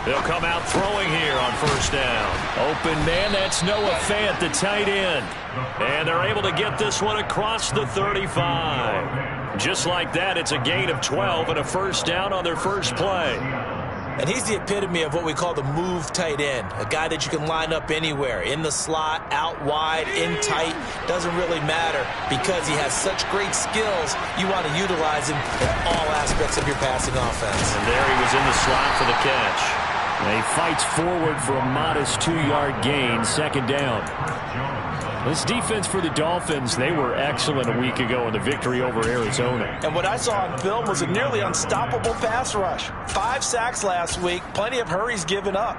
They'll come out throwing here on first down. Open man, that's Noah Fant, the tight end. And they're able to get this one across the 35. Just like that, it's a gain of 12 and a first down on their first play. And he's the epitome of what we call the move tight end, a guy that you can line up anywhere, in the slot, out wide, in tight, doesn't really matter because he has such great skills. You want to utilize him in all aspects of your passing offense. And there he was in the slot for the catch. And he fights forward for a modest 2-yard gain, second down. This defense for the Dolphins, they were excellent a week ago in the victory over Arizona. And what I saw on film was a nearly unstoppable pass rush. 5 sacks last week, plenty of hurries given up.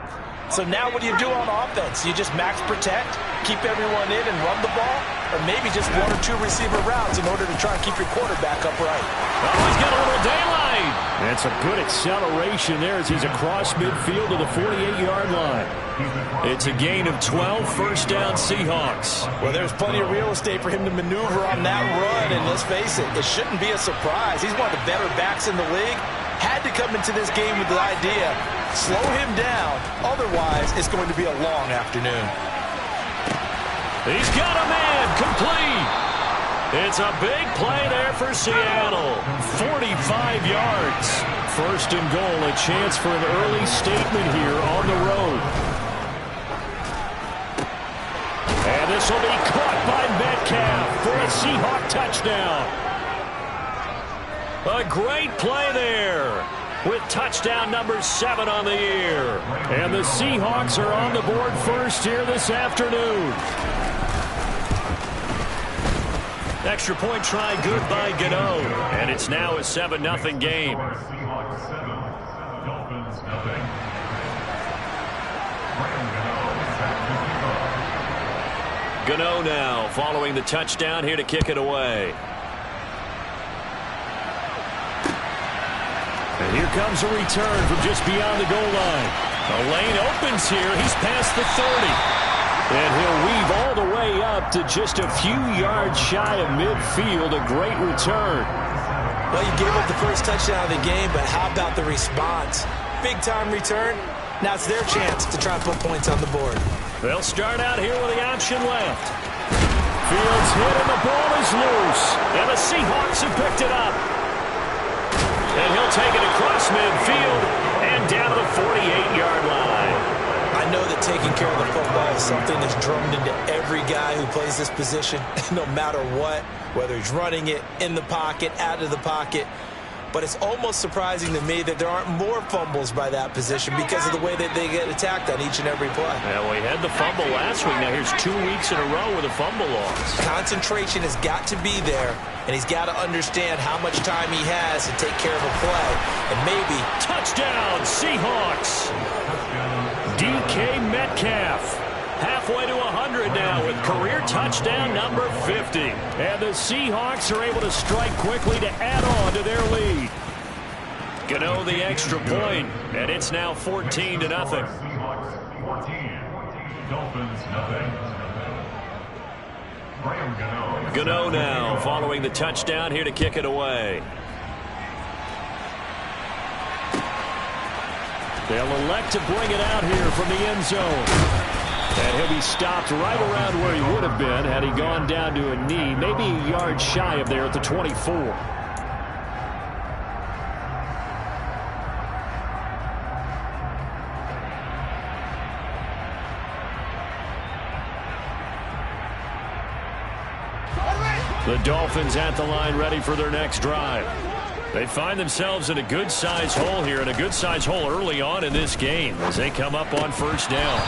So now what do you do on offense? You just max protect, keep everyone in and run the ball, or maybe just 1 or 2 receiver routes in order to try and keep your quarterback upright. Oh, he's got a little daylight. That's a good acceleration there as he's across midfield to the 48-yard line. It's a gain of 12, first down Seahawks. Well, there's plenty of real estate for him to maneuver on that run, and let's face it, it shouldn't be a surprise. He's one of the better backs in the league. Had to come into this game with the idea, slow him down, otherwise it's going to be a long afternoon. He's got a man, complete. It's a big play there for Seattle. 45 yards. First and goal, a chance for an early statement here on the road. And this will be caught by Metcalf for a Seahawk touchdown. A great play there with touchdown number 7 on the year. And the Seahawks are on the board first here this afternoon. Extra point try good by Gano. And it's now a 7-0 game. Gano now following the touchdown here to kick it away. And here comes a return from just beyond the goal line. The lane opens here. He's past the 30. And he'll weave all the way up to just a few yards shy of midfield. A great return. Well, you gave up the first touchdown of the game, but how about the response? Big-time return. Now it's their chance to try and put points on the board. They'll start out here with the option left. Fields hit and the ball is loose. And the Seahawks have picked it up. And he'll take it across midfield and down to the 48-yard line. I know that taking care of the football is something that's drummed into every guy who plays this position, no matter what, whether he's running it, in the pocket, out of the pocket. But it's almost surprising to me that there aren't more fumbles by that position because of the way that they get attacked on each and every play. Yeah, well, he had the fumble last week. Now here's 2 weeks in a row with a fumble loss. Concentration has got to be there, and he's got to understand how much time he has to take care of a play. And maybe touchdown, Seahawks. DK Metcalf. Halfway to 100 now with career touchdown number 50. And the Seahawks are able to strike quickly to add on to their lead. Gano the extra point, and it's now 14-0. Gano now following the touchdown here to kick it away. They'll elect to bring it out here from the end zone. And he'll be stopped right around where he would have been had he gone down to a knee, maybe a yard shy of there at the 24. The Dolphins at the line ready for their next drive. They find themselves in a good-sized hole here, and a good-sized hole early on in this game as they come up on first down.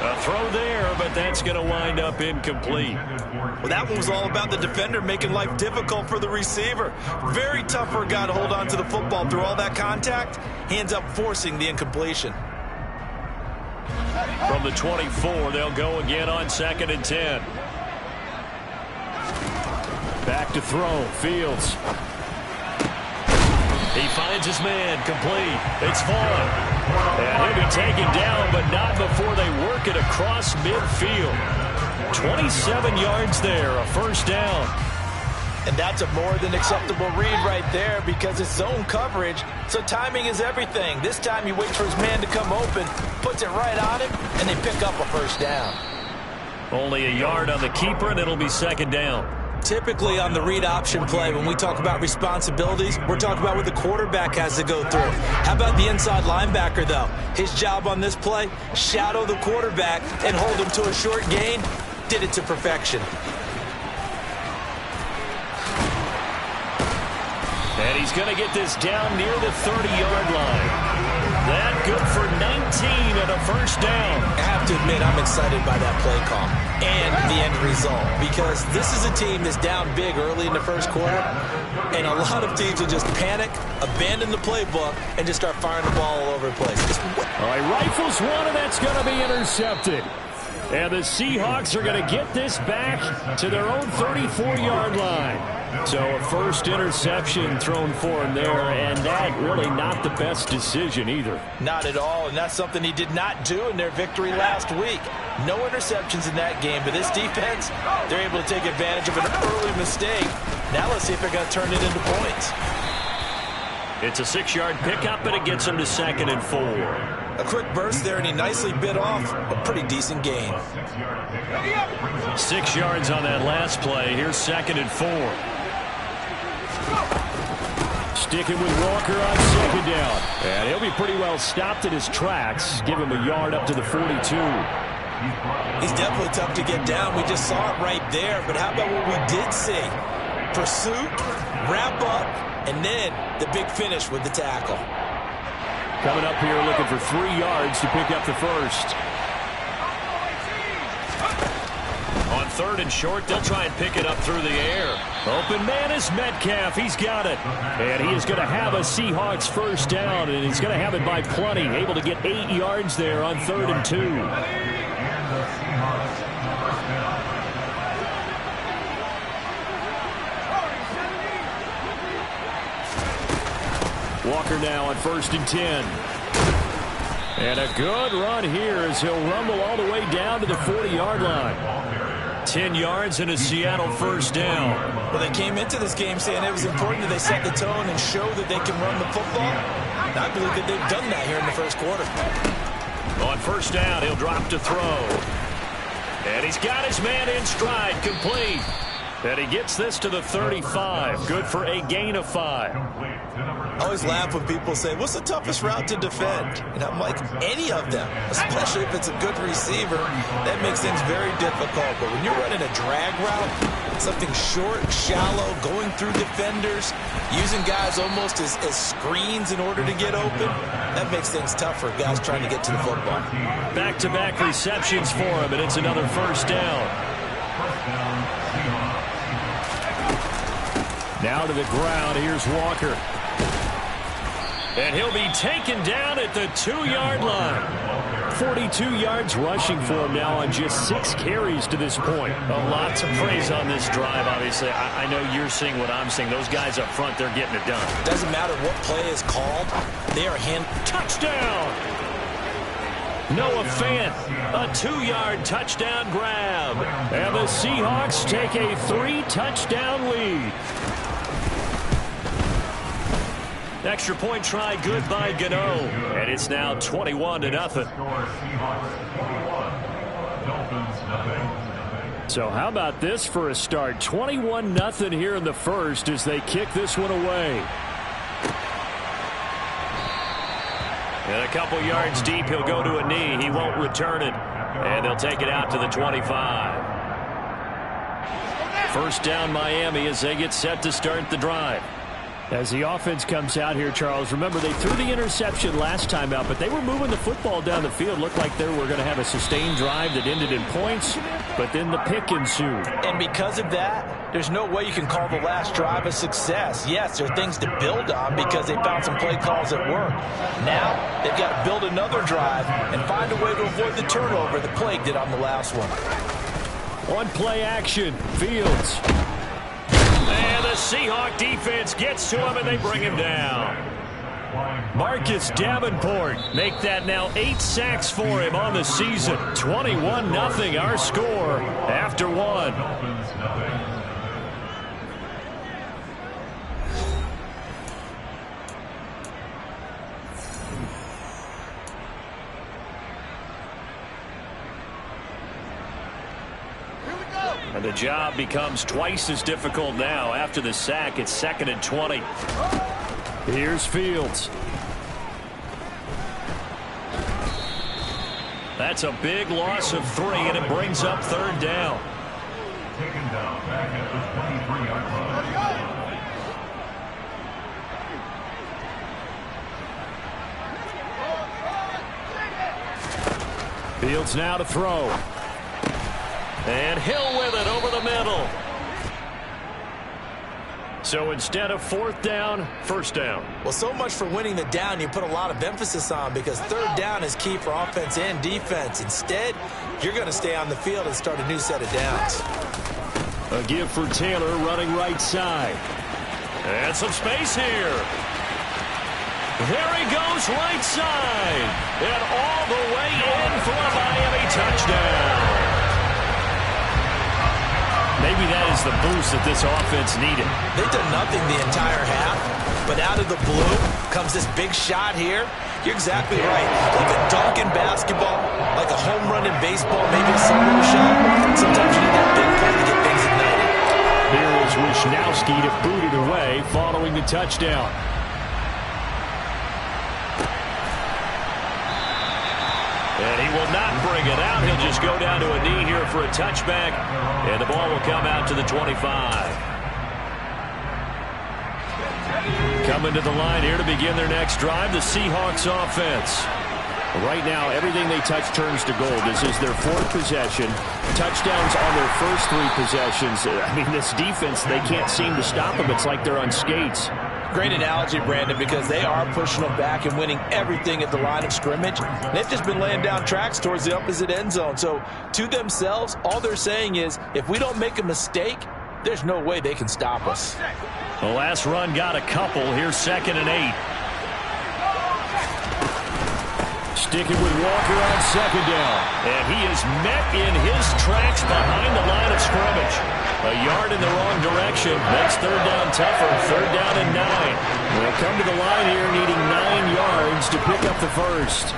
A throw there, but that's going to wind up incomplete. Well, that one was all about the defender making life difficult for the receiver. Very tough for a guy to hold on to the football through all that contact. He ends up forcing the incompletion. From the 24, they'll go again on 2nd and 10. Back to throw, Fields. He finds his man, complete. It's Vaughn. And he'll be taken down, but not before they work it across midfield. 27 yards there, a first down. And that's a more than acceptable read right there because it's zone coverage, so timing is everything. This time you wait for his man to come open, puts it right on him, and they pick up a first down. Only a yard on the keeper, and it'll be second down. Typically on the read option play, when we talk about responsibilities, we're talking about what the quarterback has to go through. How about the inside linebacker, though? His job on this play, shadow the quarterback and hold him to a short gain. Did it to perfection. And he's going to get this down near the 30-yard line. That good for 19 and a first down. I have to admit, I'm excited by that play call and the end result because this is a team that's down big early in the first quarter, and a lot of teams will just panic, abandon the playbook, and just start firing the ball all over the place. All right, rifles one, and that's going to be intercepted. And the Seahawks are going to get this back to their own 34-yard line. So a first interception thrown for him there, and that really not the best decision either. Not at all, and that's something he did not do in their victory last week. No interceptions in that game, but this defense, they're able to take advantage of an early mistake. Now let's see if they're going to turn it into points. It's a 6-yard pickup, and it gets him to 2nd and 4. A quick burst there, and he nicely bit off a pretty decent gain. 6 yards on that last play. Here's 2nd and 4. Sticking with Walker on 2nd down. And he'll be pretty well stopped in his tracks. Give him a yard up to the 42. He's definitely tough to get down. We just saw it right there. But how about what we did see? Pursuit, wrap up, and then the big finish with the tackle. Coming up here looking for 3 yards to pick up the first. On 3rd and short, they'll try and pick it up through the air. Open man is Metcalf. He's got it. And he is going to have a Seahawks first down, and he's going to have it by plenty. Able to get 8 yards there on 3rd and 2. Walker now on 1st and 10. And a good run here as he'll rumble all the way down to the 40-yard line. 10 yards and a Seattle first down. Well, they came into this game saying it was important that they set the tone and show that they can run the football. And I believe that they've done that here in the first quarter. On 1st down, he'll drop to throw. And he's got his man in stride, complete. And he gets this to the 35. Good for a gain of 5. I always laugh when people say, what's the toughest route to defend? And I'm like, any of them, especially if it's a good receiver. That makes things very difficult. But when you're running a drag route, something short, shallow, going through defenders, using guys almost as screens in order to get open, that makes things tough for guys trying to get to the football. Back-to-back receptions for him, and it's another first down. Now to the ground, here's Walker. And he'll be taken down at the 2-yard line. 42 yards rushing for him now on just 6 carries to this point. A lot to praise on this drive, obviously. I know you're seeing what I'm seeing. Those guys up front, they're getting it done. Doesn't matter what play is called. They are touchdown! Noah Fant, a 2-yard touchdown grab. And the Seahawks take a 3-touchdown lead. Extra point try good by Gano. And it's now 21-0. So how about this for a start? 21-0 here in the first as they kick this one away. And a couple yards deep, he'll go to a knee. He won't return it. And they'll take it out to the 25. First down Miami as they get set to start the drive. As the offense comes out here, Charles, remember they threw the interception last time out, but they were moving the football down the field. Looked like they were going to have a sustained drive that ended in points, but then the pick ensued. And because of that, there's no way you can call the last drive a success. Yes, there are things to build on because they found some play calls that work. Now they've got to build another drive and find a way to avoid the turnover that Plague did on the last one. On play action, Fields. And the Seahawk defense gets to him, and they bring him down. Marcus Davenport make that now 8 sacks for him on the season. 21-0 our score after 1. And the job becomes twice as difficult now. After the sack, it's 2nd and 20. Here's Fields. That's a big loss of 3, and it brings up 3rd down. Taken down back at the 23-yard line. Fields now to throw. And Hill with it over the middle. So instead of 4th down, 1st down. Well, so much for winning the down you put a lot of emphasis on, because 3rd down is key for offense and defense. Instead, you're going to stay on the field and start a new set of downs. A give for Taylor running right side. And some space here. There he goes right side. And all the way in for a Miami touchdown. Maybe that is the boost that this offense needed. They've done nothing the entire half, but out of the blue comes this big shot here. You're exactly right. Like a dunk in basketball, like a home run in baseball, maybe a solo shot. Sometimes you need that big play to get things ignited. Here is Wisnowski to boot it away following the touchdown. And he will not bring it out. He'll just go down to a knee here for a touchback. And the ball will come out to the 25. Coming to the line here to begin their next drive, the Seahawks offense. Right now, everything they touch turns to gold. This is their 4th possession. Touchdowns on their first 3 possessions. I mean, this defense, they can't seem to stop them. It's like they're on skates. Great analogy, Brandon, because they are pushing them back and winning everything at the line of scrimmage. They've just been laying down tracks towards the opposite end zone. So to themselves, all they're saying is, if we don't make a mistake, there's no way they can stop us. The last run got a couple. Here's 2nd and 8. Sticking with Walker on 2nd down. And he is met in his tracks behind the line of scrimmage. A yard in the wrong direction. Makes 3rd down tougher. 3rd down and 9. They'll come to the line here needing 9 yards to pick up the first.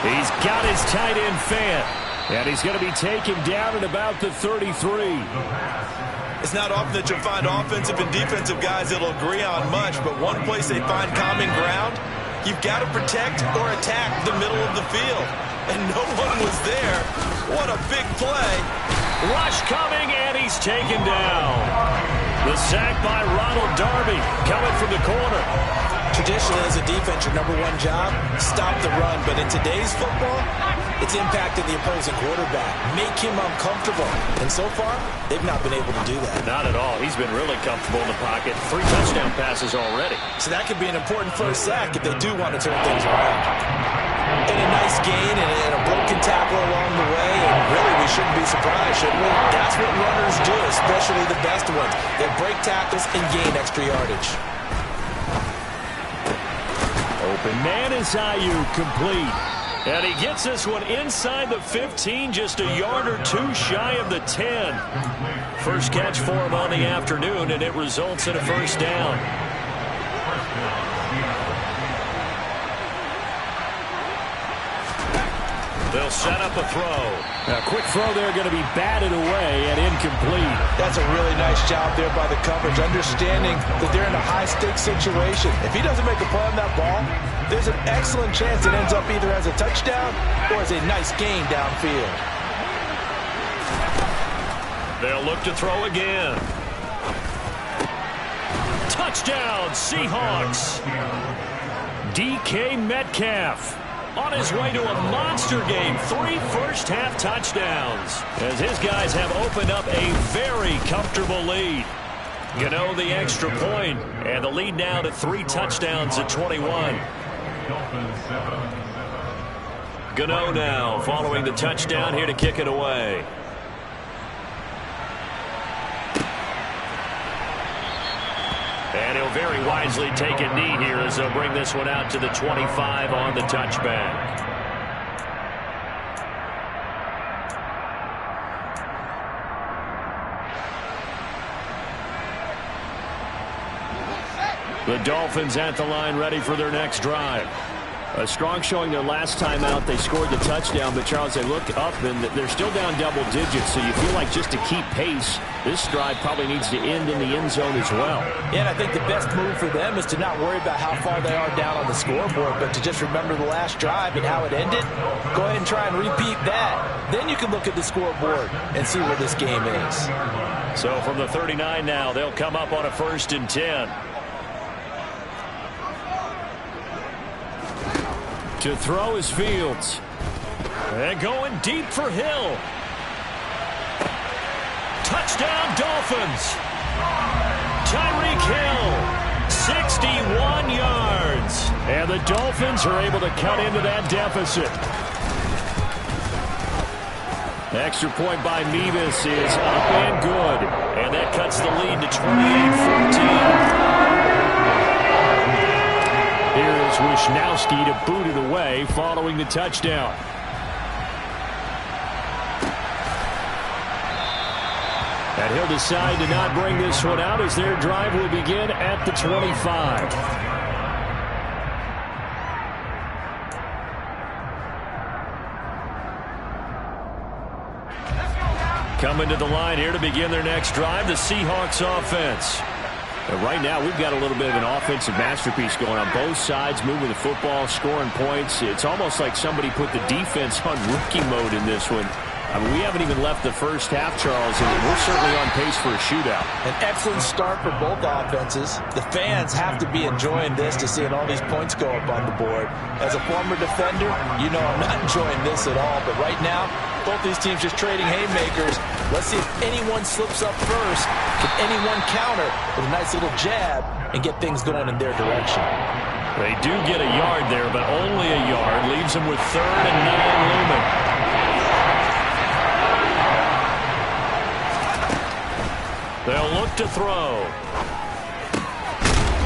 He's got his tight end Fant. And he's going to be taken down at about the 33. It's not often that you'll find offensive and defensive guys that'll agree on much, but one place they find common ground, you've got to protect or attack the middle of the field. And no one was there. What a big play. Rush coming, and he's taken down. The sack by Ronald Darby coming from the corner. Traditionally, as a defense, your #1 job, stop the run. But in today's football, it's impacting the opposing quarterback. Make him uncomfortable. And so far, they've not been able to do that. Not at all. He's been really comfortable in the pocket. 3 touchdown passes already. So that could be an important first sack if they do want to turn things around. And a nice gain and a broken tackle along the way. And really, we shouldn't be surprised, should we? That's what runners do, especially the best ones. They break tackles and gain extra yardage. Open man is Ayuk, complete. And he gets this one inside the 15, just a yard or 2 shy of the 10. First catch for him on the afternoon, and it results in a 1st down. They'll set up a throw. A quick throw there going to be batted away and incomplete. That's a really nice job there by the coverage, understanding that they're in a high-stakes situation. If he doesn't make a play on that ball, there's an excellent chance it ends up either as a touchdown or as a nice gain downfield. They'll look to throw again. Touchdown, Seahawks. DK Metcalf on his way to a monster game. 3 first-half touchdowns as his guys have opened up a very comfortable lead. Gano the extra point, and the lead now to 3 touchdowns at 21. Gano now following the touchdown here to kick it away. And he'll very wisely take a knee here as they'll bring this one out to the 25 on the touchback. The Dolphins at the line ready for their next drive. A strong showing their last time out. They scored the touchdown, but Charles, they look up and they're still down double digits, so you feel like just to keep pace, this drive probably needs to end in the end zone as well. Yeah, and I think the best move for them is to not worry about how far they are down on the scoreboard, but to just remember the last drive and how it ended. Go ahead and try and repeat that. Then you can look at the scoreboard and see where this game is. So from the 39 now, they'll come up on a 1st and 10. To throw is Fields. And going deep for Hill. Touchdown Dolphins. Tyreek Hill, 61 yards. And the Dolphins are able to cut into that deficit. The extra point by Mevis is up and good. And that cuts the lead to 28-14. Here is Wisnowski to boot it away following the touchdown. And he'll decide to not bring this one out as their drive will begin at the 25. Coming to the line here to begin their next drive, the Seahawks offense. And right now, we've got a little bit of an offensive masterpiece going on both sides, moving the football, scoring points. It's almost like somebody put the defense on rookie mode in this one. I mean, we haven't even left the first half, Charles, and we're certainly on pace for a shootout. An excellent start for both offenses. The fans have to be enjoying this to seeing all these points go up on the board. As a former defender, you know I'm not enjoying this at all. But right now, both these teams just trading haymakers. Let's see if anyone slips up first. Can anyone counter with a nice little jab and get things going in their direction? They do get a yard there, but only a yard. Leaves them with 3rd and 9 looming. They'll look to throw.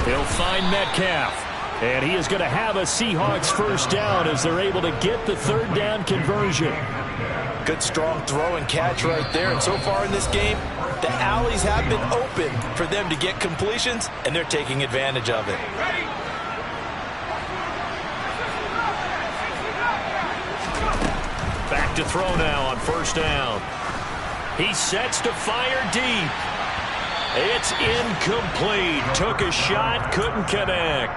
He'll find Metcalf. And he is going to have a Seahawks first down as they're able to get the 3rd down conversion. Good strong throw and catch right there. And so far in this game, the alleys have been open for them to get completions, and they're taking advantage of it. Back to throw now on 1st down. He sets to fire deep. It's incomplete. Took a shot, couldn't connect.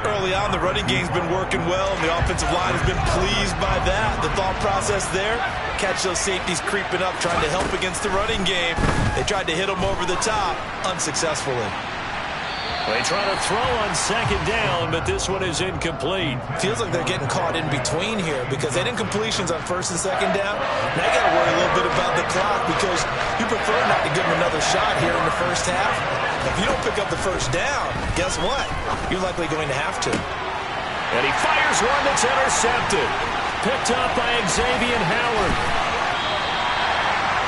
Early on, the running game's been working well, and the offensive line has been pleased by that. The thought process there, catch those safeties creeping up, trying to help against the running game. They tried to hit them over the top, unsuccessfully. They try to throw on 2nd down, but this one is incomplete. Feels like they're getting caught in between here because they had incompletions on 1st and 2nd down. Now you got to worry a little bit about the clock because you prefer not to give them another shot here in the first half. If you don't pick up the 1st down, guess what? You're likely going to have to. And he fires one that's intercepted. Picked up by Xavier Howard.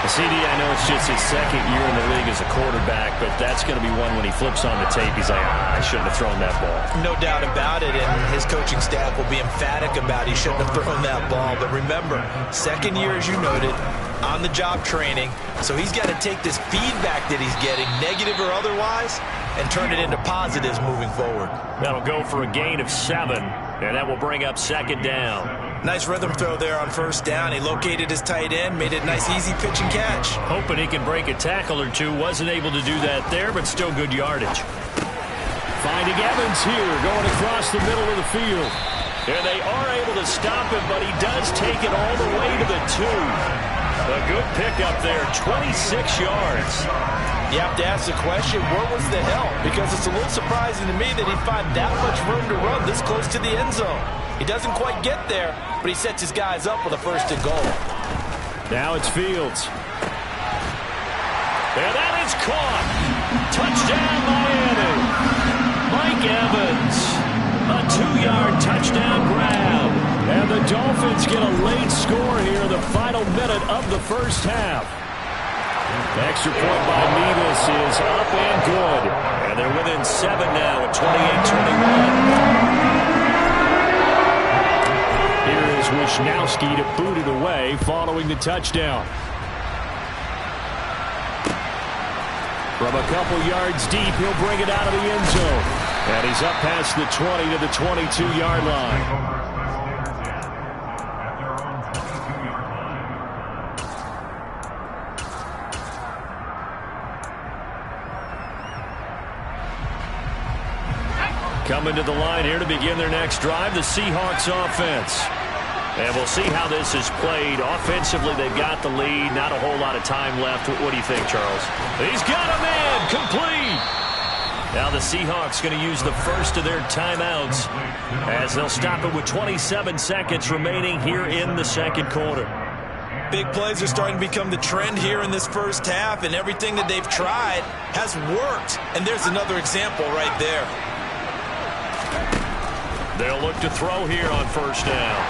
CD, I know it's just his 2nd year in the league as a quarterback, but that's going to be one when he flips on the tape, he's like, I shouldn't have thrown that ball. No doubt about it, and his coaching staff will be emphatic about he shouldn't have thrown that ball. But remember, 2nd year, as you noted, on-the-job training, so he's got to take this feedback that he's getting, negative or otherwise, and turn it into positives moving forward. That'll go for a gain of 7, and that will bring up 2nd down. Nice rhythm throw there on 1st down. He located his tight end, made it a nice easy pitch and catch. Hoping he can break a tackle or two. Wasn't able to do that there, but still good yardage. Finding Evans here, going across the middle of the field. And they are able to stop him, but he does take it all the way to the 2. A good pickup there, 26 yards. You have to ask the question, where was the help? Because it's a little surprising to me that he'd find that much room to run this close to the end zone. He doesn't quite get there, but he sets his guys up with a 1st and goal. Now it's Fields. And that is caught. Touchdown, Miami. Mike Evans. A 2-yard touchdown grab. And the Dolphins get a late score here in the final minute of the first half. The extra point by Mevis is up and good. And they're within 7 now at 28-21. Here is Wisnowski to boot it away following the touchdown. From a couple yards deep, he'll bring it out of the end zone. And he's up past the 20 to the 22-yard line. Coming to the line here to begin their next drive, the Seahawks offense. And we'll see how this is played. Offensively, they've got the lead. Not a whole lot of time left. What do you think, Charles? He's got a man. Complete. Now the Seahawks going to use the first of their timeouts as they'll stop it with 27 seconds remaining here in the second quarter. Big plays are starting to become the trend here in this first half, and everything that they've tried has worked. And there's another example right there. They'll look to throw here on first down.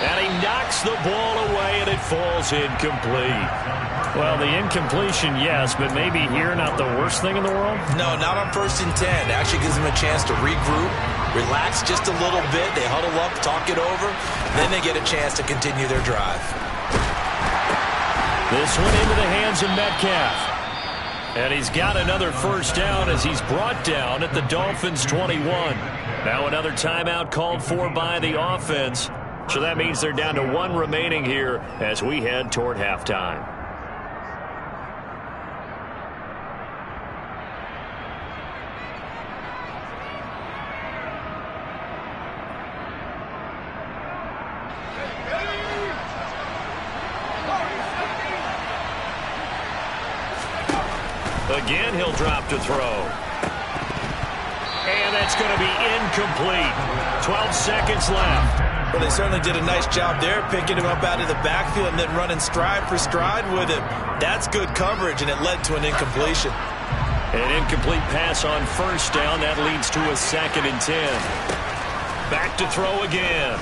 And he knocks the ball away, and it falls incomplete. Well, the incompletion, yes, but maybe here not the worst thing in the world? No, not on 1st and 10. Actually gives them a chance to regroup, relax just a little bit. They huddle up, talk it over. Then they get a chance to continue their drive. This one into the hands of Metcalf. And he's got another first down as he's brought down at the Dolphins' 21. Now another timeout called for by the offense. So that means they're down to one remaining here as we head toward halftime. Again, he'll drop to throw. And that's going to be incomplete. 12 seconds left. Well, they certainly did a nice job there, picking him up out of the backfield and then running stride for stride with him. That's good coverage, and it led to an incompletion. An incomplete pass on first down. That leads to a 2nd and 10. Back to throw again.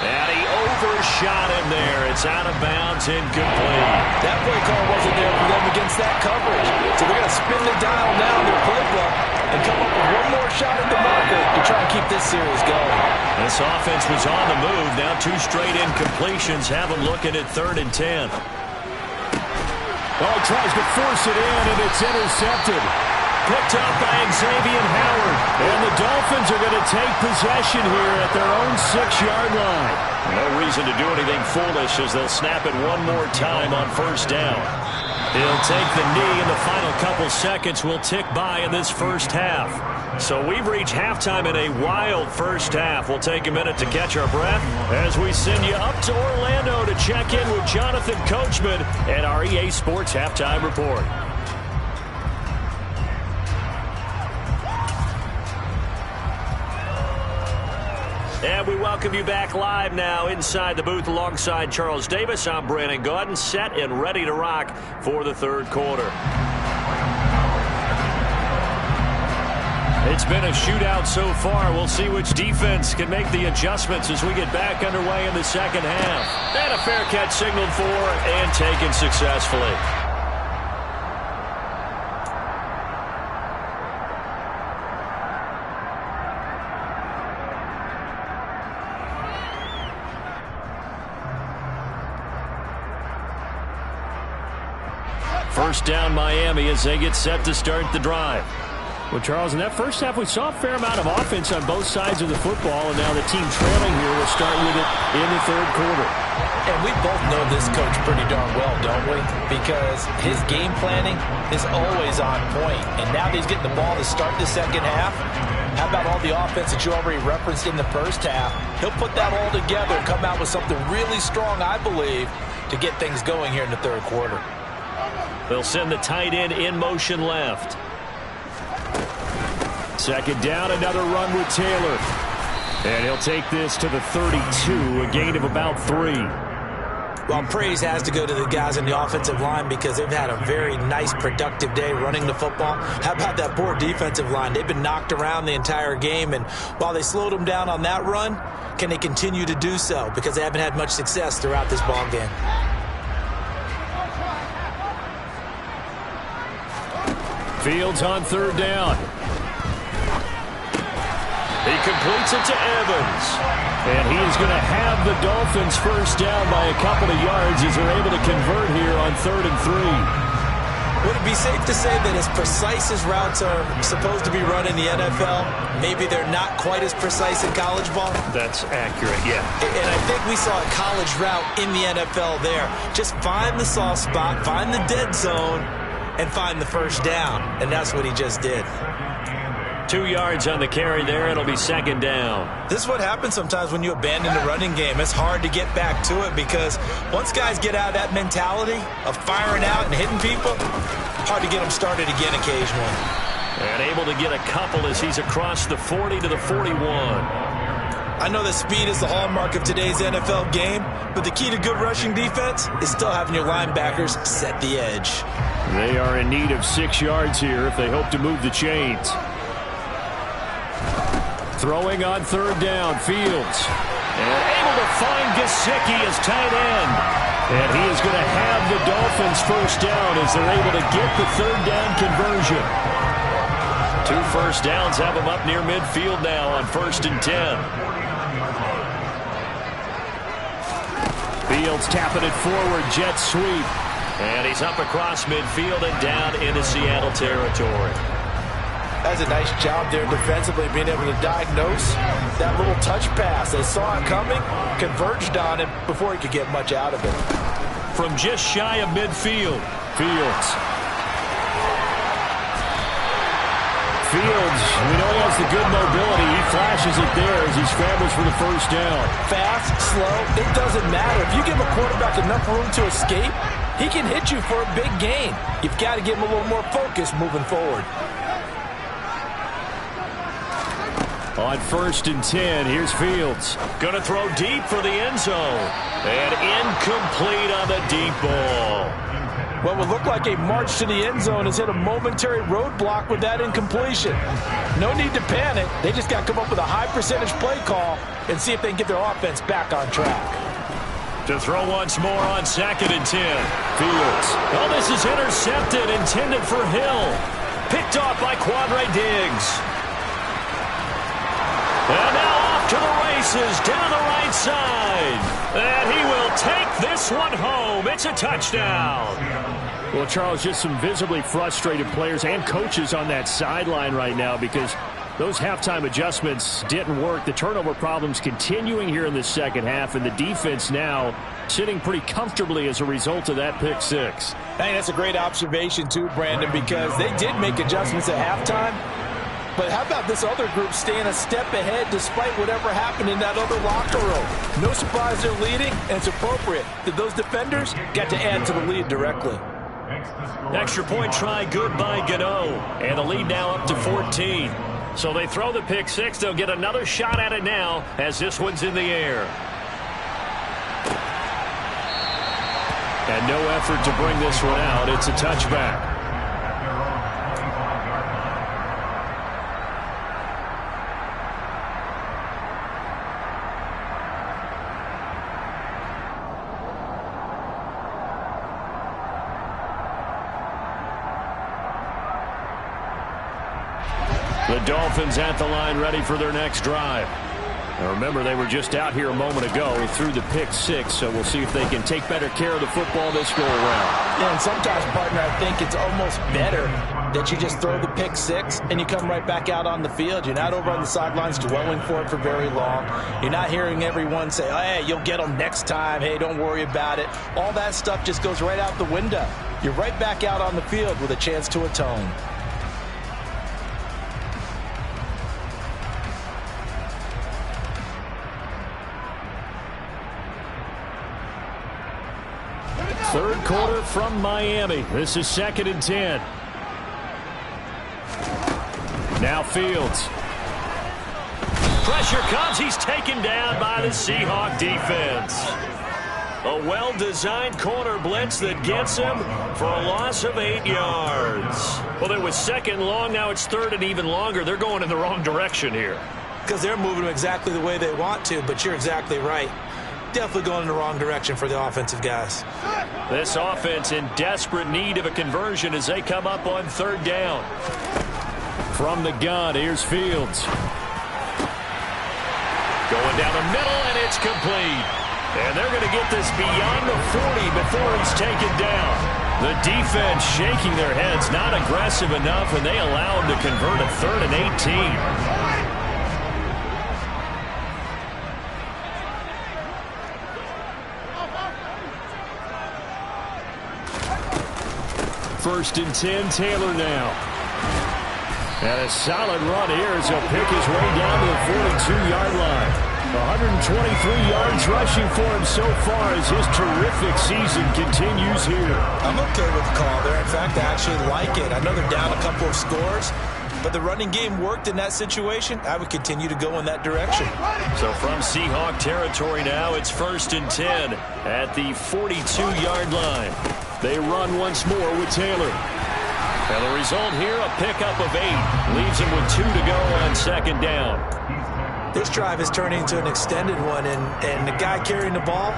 And he overshot him there. It's out of bounds, incomplete. That play call wasn't there for them against that coverage. So they're going to spin the dial now in their playbook and come up with one more shot at the marker to try and keep this series going. This offense was on the move. Now 2 straight incompletions have them looking at 3rd and 10. Oh, he tries to force it in, and it's intercepted. Picked up by Xavier Howard. And the Dolphins are going to take possession here at their own 6-yard line. No reason to do anything foolish as they'll snap it one more time on first down. He'll take the knee, and the final couple seconds will tick by in this first half. So we've reached halftime in a wild first half. We'll take a minute to catch our breath as we send you up to Orlando to check in with Jonathan Coachman and our EA Sports Halftime Report. And we welcome you back live now inside the booth alongside Charles Davis. I'm Brandon Gaudin, set and ready to rock for the third quarter. It's been a shootout so far. We'll see which defense can make the adjustments as we get back underway in the second half. And a fair catch signaled for and taken successfully. First down Miami as they get set to start the drive. Well, Charles, in that first half, we saw a fair amount of offense on both sides of the football, and now the team trailing here will start with it in the third quarter. And we both know this coach pretty darn well, don't we? Because his game planning is always on point. And now that he's getting the ball to start the second half, how about all the offense that you already referenced in the first half? He'll put that all together and come out with something really strong, I believe, to get things going here in the third quarter. They'll send the tight end in motion left. Second down, another run with Taylor. And he'll take this to the 32, a gain of about 3. Well, praise has to go to the guys in the offensive line because they've had a very nice, productive day running the football. How about that poor defensive line? They've been knocked around the entire game, and while they slowed them down on that run, can they continue to do so? Because they haven't had much success throughout this ball game. Fields on third down. He completes it to Evans. And he is going to have the Dolphins first down by a couple of yards as they're able to convert here on 3rd and 3. Would it be safe to say that as precise as routes are supposed to be run in the NFL, maybe they're not quite as precise in college ball? That's accurate, yeah. And I think we saw a college route in the NFL there. Just find the soft spot, find the dead zone, and find the first down. And that's what he just did. 2 yards on the carry there. It'll be second down. This is what happens sometimes when you abandon the running game. It's hard to get back to it because once guys get out of that mentality of firing out and hitting people, hard to get them started again occasionally. And able to get a couple as he's across the 40 to the 41. I know that speed is the hallmark of today's NFL game, but the key to good rushing defense is still having your linebackers set the edge. They are in need of 6 yards here if they hope to move the chains. Throwing on third down, Fields. And able to find Gesicki as tight end. And he is going to have the Dolphins first down as they're able to get the third down conversion. 2 first downs have them up near midfield now on 1st and 10. Fields tapping it forward, jet sweep. And he's up across midfield and down into Seattle territory. That's a nice job there defensively, being able to diagnose that little touch pass. They saw it coming, converged on it before he could get much out of it. From just shy of midfield, Fields. Fields, we know he has the good mobility. He flashes it there as he scrambles for the first down. Fast, slow, it doesn't matter. If you give a quarterback enough room to escape, he can hit you for a big gain. You've got to give him a little more focus moving forward. On 1st and 10, here's Fields. Going to throw deep for the end zone. And incomplete on the deep ball. What would look like a march to the end zone has hit a momentary roadblock with that incompletion. No need to panic. They just got to come up with a high percentage play call and see if they can get their offense back on track. To throw once more on 2nd and 10. Fields. Oh, this is intercepted, intended for Hill. Picked off by Quadre Diggs. And now off to the races, down the right side. And he will take this one home. It's a touchdown. Well, Charles, just some visibly frustrated players and coaches on that sideline right now because those halftime adjustments didn't work. The turnover problems continuing here in the second half, and the defense now sitting pretty comfortably as a result of that pick six. I think that's a great observation too, Brandon, because they did make adjustments at halftime. But how about this other group staying a step ahead despite whatever happened in that other locker room? No surprise they're leading, and it's appropriate that those defenders got to add to the lead directly. Extra point try good by Gano. And the lead now up to 14. So they throw the pick six. They'll get another shot at it now as this one's in the air. And no effort to bring this one out. It's a touchback. The Dolphins at the line ready for their next drive. Now remember, they were just out here a moment ago through the pick six, so we'll see if they can take better care of the football this go around. Yeah, and sometimes, partner, I think it's almost better that you just throw the pick six and you come right back out on the field. You're not over on the sidelines dwelling for it for very long. You're not hearing everyone say, oh, hey, you'll get them next time. Hey, don't worry about it. All that stuff just goes right out the window. You're right back out on the field with a chance to atone. Third quarter from Miami. This is 2nd and 10. Now Fields. Pressure comes. He's taken down by the Seahawks defense. A well-designed corner blitz that gets him for a loss of 8 yards. Well, it was second long. Now it's third and even longer. They're going in the wrong direction here. Because they're moving exactly the way they want to, but you're exactly right. Definitely going in the wrong direction for the offensive guys. This offense in desperate need of a conversion as they come up on third down. From the gun, here's Fields. Going down the middle, and it's complete. And they're going to get this beyond the 40 before he's taken down. The defense shaking their heads, not aggressive enough, and they allow them to convert a 3rd and 18. First and 10, Taylor now. And a solid run here as he'll pick his way down to the 42-yard line. 123 yards rushing for him so far as his terrific season continues here. I'm okay with the call there. In fact, I actually like it. I know they're down a couple of scores, but the running game worked in that situation. I would continue to go in that direction. So from Seahawk territory now, it's 1st and 10 at the 42-yard line. They run once more with Taylor. And the result here, a pickup of 8. Leaves him with 2 to go on 2nd down. This drive is turning into an extended one, and the guy carrying the ball,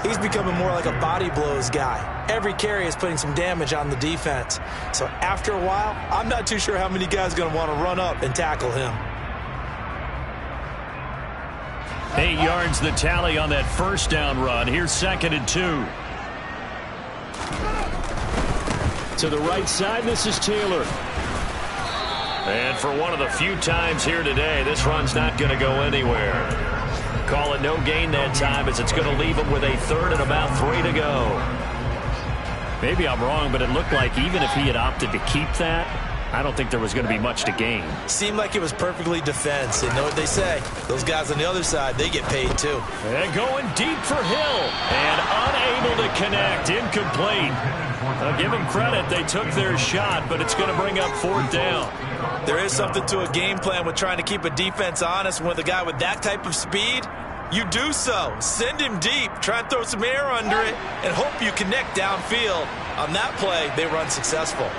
he's becoming more like a body blows guy. Every carry is putting some damage on the defense. So after a while, I'm not too sure how many guys are going to want to run up and tackle him. 8 yards the tally on that 1st down run. Here's 2nd and 2. To the right side, this is Taylor. And for one of the few times here today, this run's not going to go anywhere. Call it no gain that time as it's going to leave him with a 3rd and about 3 to go. Maybe I'm wrong, but it looked like even if he had opted to keep that, I don't think there was going to be much to gain. Seemed like it was perfectly defense. And know what they say? Those guys on the other side, they get paid too. And going deep for Hill. And unable to connect. Incomplete. I'll give them credit. They took their shot, but it's going to bring up 4th down. There is something to a game plan with trying to keep a defense honest. With a guy with that type of speed, you do so. Send him deep. Try and throw some air under it and hope you connect downfield. On that play, they run successful.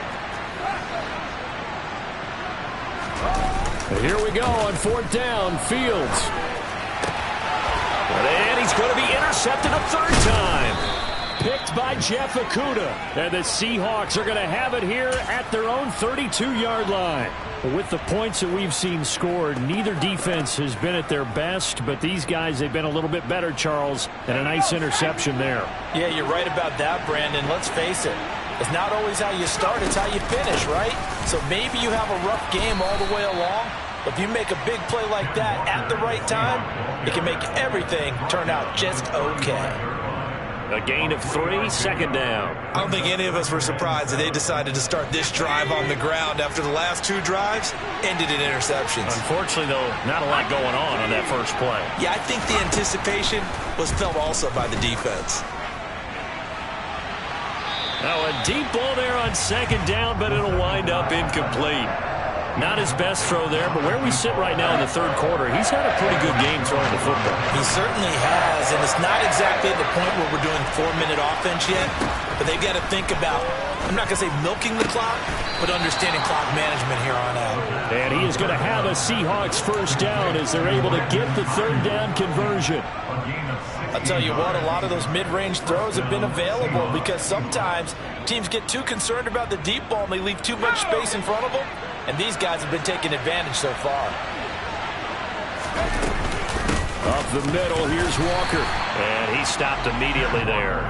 And here we go on 4th down. Fields. And he's going to be intercepted a 3rd time. Picked by Jeff Okudah. And the Seahawks are going to have it here at their own 32-yard line. With the points that we've seen scored, neither defense has been at their best, but these guys, they've been a little bit better, Charles, and a nice interception there. Yeah, you're right about that, Brandon. Let's face it. It's not always how you start, it's how you finish, right? So maybe you have a rough game all the way along, but if you make a big play like that at the right time, it can make everything turn out just okay. A gain of 3, 2nd down. I don't think any of us were surprised that they decided to start this drive on the ground after the last 2 drives ended in interceptions. Unfortunately, though, not a lot going on that first play. Yeah, I think the anticipation was felt also by the defense. Now a deep ball there on 2nd down, but it'll wind up incomplete. Not his best throw there, but where we sit right now in the 3rd quarter, he's had a pretty good game throwing the football. He certainly has, and it's not exactly at the point where we're doing 4-minute offense yet, but they've got to think about, I'm not going to say milking the clock, but understanding clock management here on out. And he is going to have a Seahawks 1st down as they're able to get the 3rd down conversion. I'll tell you what, a lot of those mid-range throws have been available because sometimes teams get too concerned about the deep ball and they leave too much space in front of them. And these guys have been taking advantage so far. Up the middle, here's Walker. And he stopped immediately there.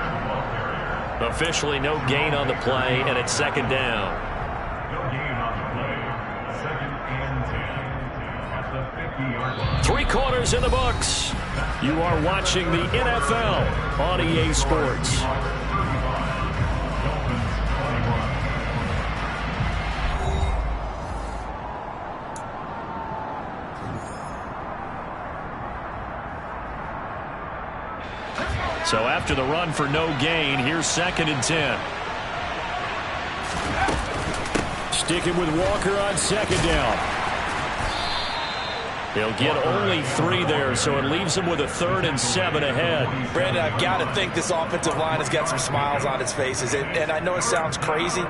Officially no gain on the play, and it's 2nd down. No gain on the play. 2nd and 10 at the 50-yard line. 3 quarters in the books. You are watching the NFL on EA Sports. So after the run for no gain, here's 2nd and 10. Sticking with Walker on 2nd down. He'll get only 3 there, so it leaves him with a 3rd and 7 ahead. Brandon, I've got to think this offensive line has got some smiles on its faces. And I know it sounds crazy,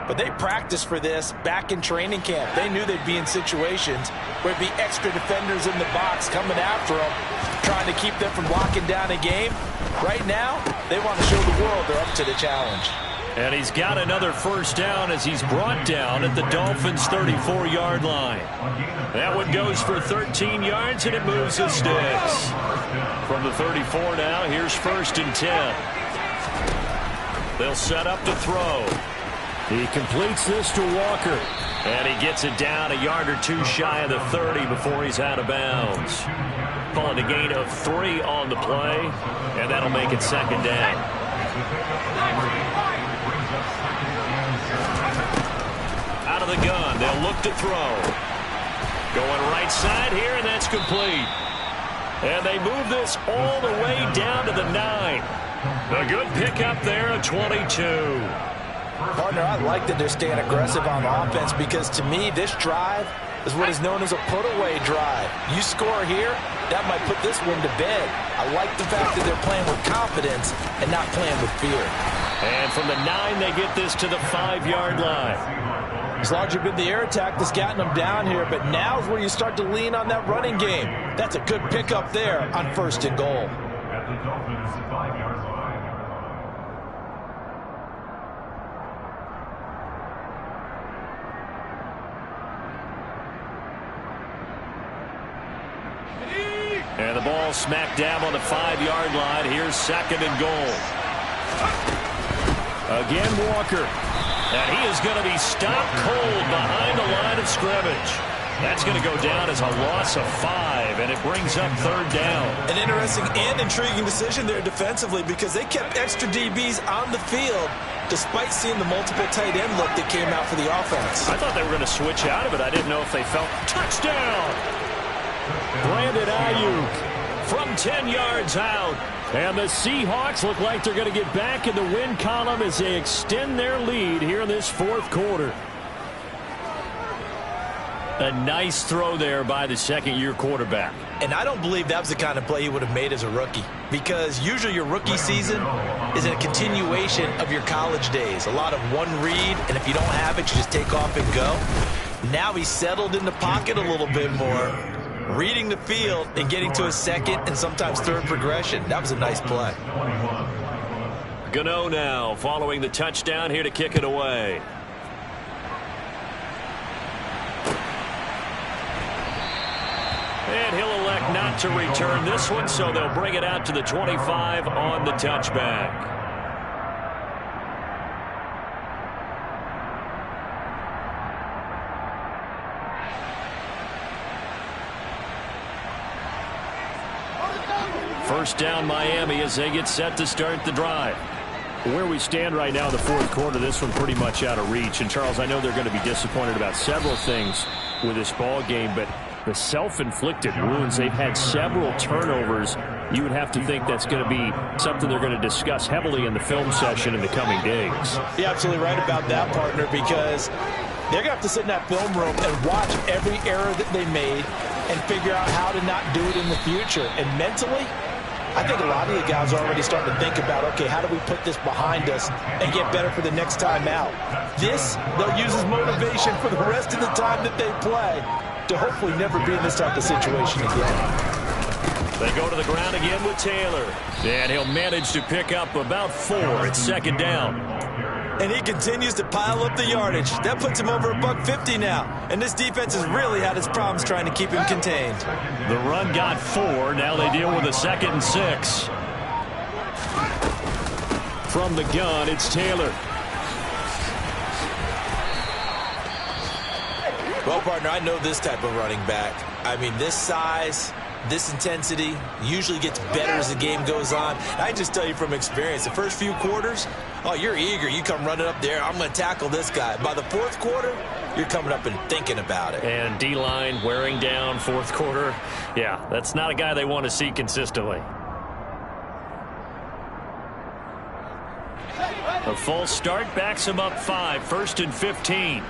but they practiced for this back in training camp. They knew they'd be in situations where it'd be extra defenders in the box coming after them, trying to keep them from locking down a game. Right now, they want to show the world they're up to the challenge. And he's got another 1st down as he's brought down at the Dolphins' 34-yard line. That one goes for 13 yards, and it moves the sticks. From the 34 now, here's 1st and 10. They'll set up to throw. He completes this to Walker. And he gets it down a yard or two shy of the 30 before he's out of bounds. Calling a gain of 3 on the play, and that'll make it second down. Out of the gun, they'll look to throw. Going right side here, and that's complete. And they move this all the way down to the 9. A good pickup there, a 22. Partner, I like that they're staying aggressive on offense because, to me, this drive is what is known as a put-away drive. You score here, that might put this one to bed. I like the fact that they're playing with confidence and not playing with fear. And from the 9, they get this to the 5-yard line. It's largely been the air attack that's gotten them down here, but now's where you start to lean on that running game. That's a good pickup there on 1st and goal. At the Dolphins' 5-yard line. And the ball smacked down on the 5-yard line. Here's 2nd and goal. Again, Walker. And he is going to be stopped cold behind the line of scrimmage. That's going to go down as a loss of 5, and it brings up 3rd down. An interesting and intriguing decision there defensively because they kept extra DBs on the field despite seeing the multiple tight end look that came out for the offense. I thought they were going to switch out of it. I didn't know if they felt touchdown. Brandon Ayuk From 10 yards out. And the Seahawks look like they're going to get back in the win column as they extend their lead here in this 4th quarter. A nice throw there by the 2nd-year quarterback. And I don't believe that was the kind of play he would have made as a rookie, because usually your rookie season is a continuation of your college days. A lot of one read, and if you don't have it, you just take off and go. Now he's settled in the pocket a little bit more, reading the field and getting to a 2nd and sometimes 3rd progression. That was a nice play. Gano now following the touchdown here to kick it away. And he'll elect not to return this one, so they'll bring it out to the 25 on the touchback. First down Miami as they get set to start the drive. Where we stand right now in the 4th quarter, this one pretty much out of reach. And, Charles, I know they're going to be disappointed about several things with this ball game, but the self-inflicted wounds, they've had several turnovers. You would have to think that's going to be something they're going to discuss heavily in the film session in the coming days. You're absolutely right about that, partner, because they're going to have to sit in that film room and watch every error that they made and figure out how to not do it in the future. And mentally, I think a lot of the guys are already starting to think about, okay, how do we put this behind us and get better for the next time out? This, they'll use as motivation for the rest of the time that they play to hopefully never be in this type of situation again. They go to the ground again with Taylor. And he'll manage to pick up about 4. It's 2nd down. And he continues to pile up the yardage. That puts him over $150 now. And this defense has really had its problems trying to keep him contained. The run got 4. Now they deal with a 2nd and 6. From the gun, it's Taylor. Well, partner, I know this type of running back. I mean, this size, this intensity usually gets better as the game goes on. I just tell you from experience, the first few quarters, oh, you're eager. You come running up there, I'm going to tackle this guy. By the 4th quarter, you're coming up and thinking about it. And D-line wearing down 4th quarter. Yeah, that's not a guy they want to see consistently. A false start backs him up 5. 1st and 15.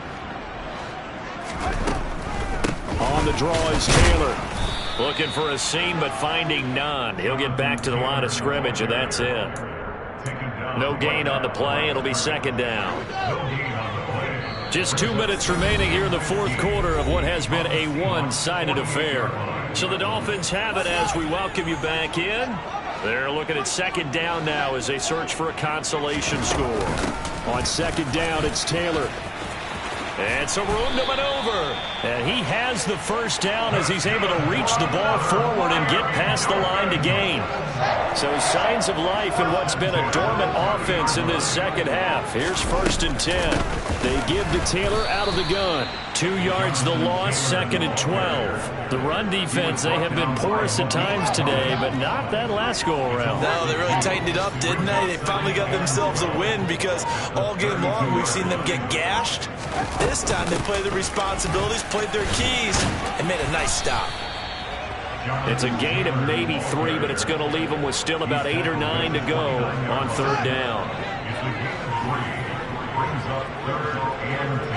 On the draw is Taylor. Looking for a seam, but finding none. He'll get back to the line of scrimmage, and that's it. No gain on the play. It'll be 2nd down. Just 2 minutes remaining here in the 4th quarter of what has been a one-sided affair. So the Dolphins have it as we welcome you back in. They're looking at 2nd down now as they search for a consolation score. On 2nd down, it's Taylor. And some room to maneuver. And he has the first down as he's able to reach the ball forward and get past the line to gain. So signs of life in what's been a dormant offense in this second half. Here's 1st and 10. They give to Taylor out of the gun. 2 yards the loss, 2nd and 12. The run defense, they have been porous at times today, but not that last go-around. No, they really tightened it up, didn't they? They finally got themselves a win because all game long we've seen them get gashed. This time they played their responsibilities, played their keys, and made a nice stop. It's a gain of maybe 3, but it's going to leave them with still about 8 or 9 to go on 3rd down. Brings up 3rd and 10.